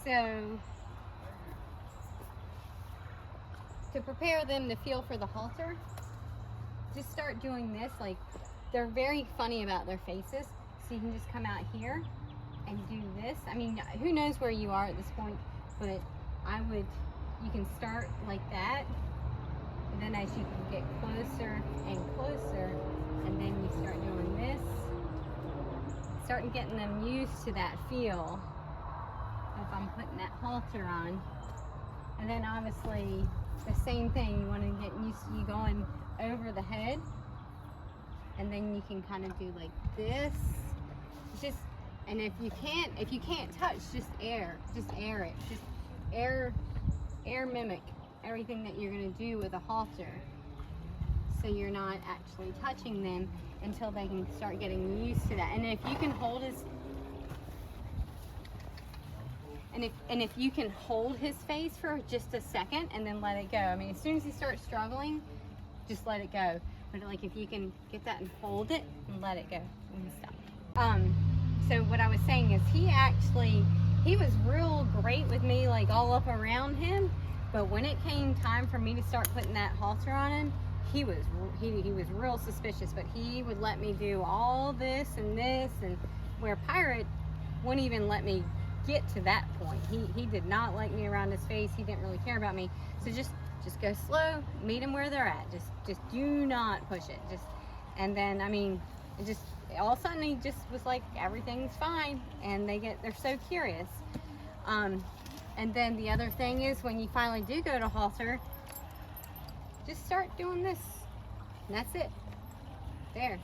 So to prepare them to feel for the halter, just start doing this. Like, they're very funny about their faces, so you can just come out here and do this. I mean, who knows where you are at this point, but you can start like that, and then as you can get closer and closer, and then you start doing this, starting getting them used to that feel if I'm putting that halter on. And then obviously the same thing, you want to get used to you going over the head, and then you can kind of do like this. Just, and if you can't touch, just air it, just air mimic everything that you're going to do with a halter, so you're not actually touching them until they can start getting used to that. And if you can hold his and if you can hold his face for just a second and then let it go. I mean, as soon as he starts struggling, just let it go. But like, if you can get that and hold it and let it go and stop. So what I was saying is he was real great with me, like all up around him, but when it came time for me to start putting that halter on him, he was real suspicious. But he would let me do all this, and where Pirate wouldn't even let me get to that point. He did not like me around his face. He didn't really care about me. So just go slow, meet them where they're at. Just do not push it. And then, I mean, it just, all of a sudden he just was like, everything's fine, and they're so curious. And then the other thing is, when you finally do go to halter, just start doing this, and that's it. There,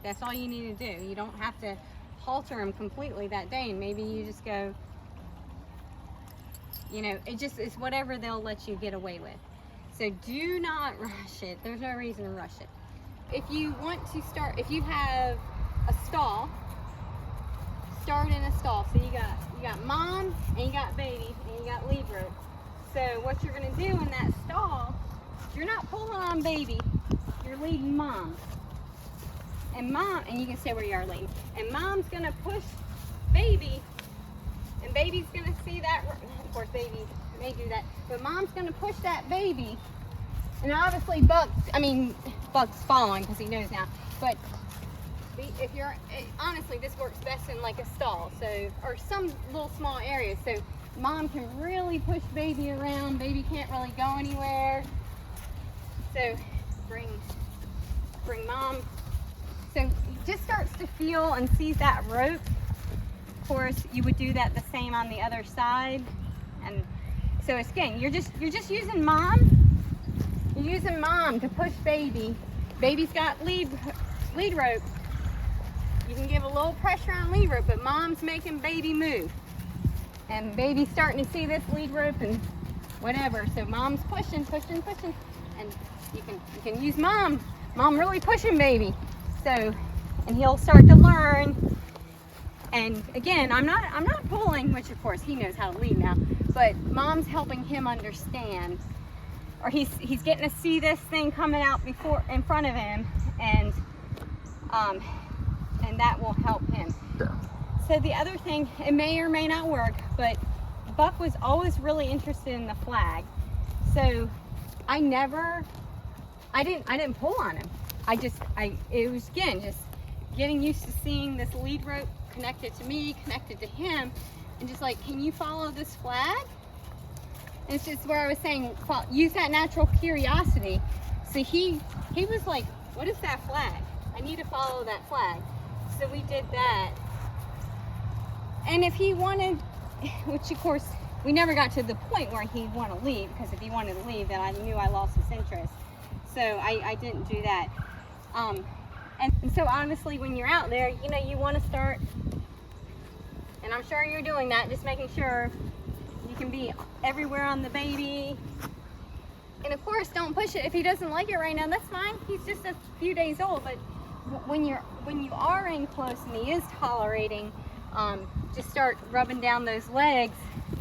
that's all you need to do. You don't have to halter them completely that day, and maybe you just go, you know, it's whatever they'll let you get away with. So do not rush it. There's no reason to rush it. If you want to start, if you have a stall, start in a stall. So you got mom, and you got baby, and you got lead rope. So what you're going to do in that stall, you're not pulling on baby, you're leading mom. And you can stay where you are leading. And mom's going to push baby, and baby's going to see that. Of course, baby may do that, but mom's going to push that baby. And obviously Buck's following because he knows now. But if you're, honestly, this works best in like a stall, so, or some little small area. So mom can really push baby around. Baby can't really go anywhere. So bring mom. So he just starts to feel and sees that rope. Of course, you would do that the same on the other side. And so again, you're just using mom. You're using mom to push baby. Baby's got lead rope. You can give a little pressure on lead rope, but mom's making baby move. And baby's starting to see this lead rope and whatever. So mom's pushing. And you can use mom really pushing baby. So, and he'll start to learn. And again, I'm not pulling, which of course he knows how to lead now, but mom's helping him understand, or he's getting to see this thing coming out in front of him, and that will help him. So the other thing, it may or may not work, but Buck was always really interested in the flag. So I didn't pull on him. It was again just getting used to seeing this lead rope connected to me, connected to him, and just like, can you follow this flag? And it's just where I was saying, use that natural curiosity. So he was like, what is that flag? I need to follow that flag. So we did that. And if he wanted, which of course we never got to the point where he'd want to leave, because if he wanted to leave, then I knew I lost his interest. So I didn't do that. And so honestly, when you're out there, you know, you want to start, and I'm sure you're doing that, just making sure you can be everywhere on the baby. And of course, don't push it. If he doesn't like it right now, that's fine. He's just a few days old. But when you are in close and he is tolerating, just start rubbing down those legs,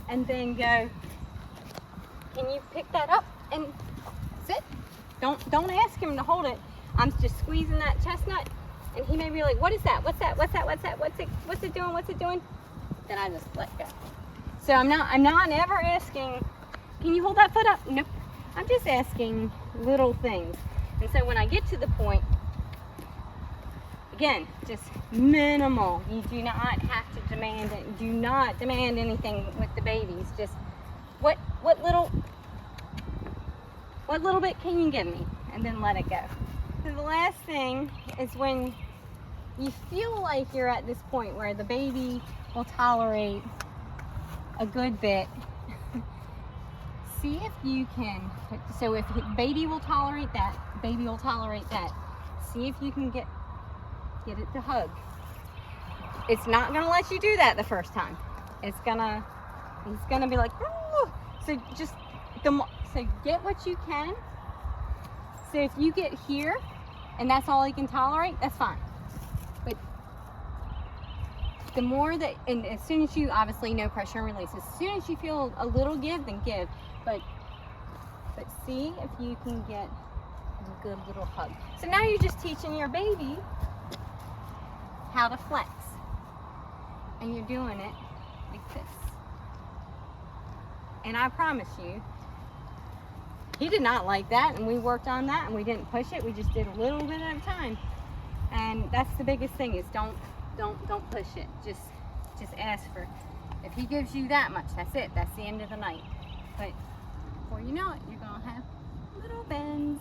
and then go, can you pick that up and sit? Don't ask him to hold it. I'm just squeezing that chestnut, and he may be like, what is that? What's that? What's it doing? Then I just let go. So I'm not ever asking, can you hold that foot up? Nope. I'm just asking little things. And so when I get to the point, again, just minimal. You do not have to demand it. Do not demand anything with the babies. Just what little bit can you give me? And then let it go. So the last thing is when you feel like you're at this point where the baby will tolerate a good bit, see if you can, so if baby will tolerate that, baby will tolerate that. See if you can get it to hug. It's not gonna let you do that the first time. He's gonna be like, oh. So just, so get what you can. So if you get here and that's all he can tolerate, that's fine. But the more that, and as soon as you, obviously no pressure and release, as soon as you feel a little give, then give. But see if you can get a good little hug. So now you're just teaching your baby how to flex. And you're doing it like this. And I promise you, he did not like that, and we worked on that, and we didn't push it. We just did a little bit at a time. And that's the biggest thing, is don't push it. Just ask for, if he gives you that much, that's it. That's the end of the night. But before you know it, you're gonna have little bends.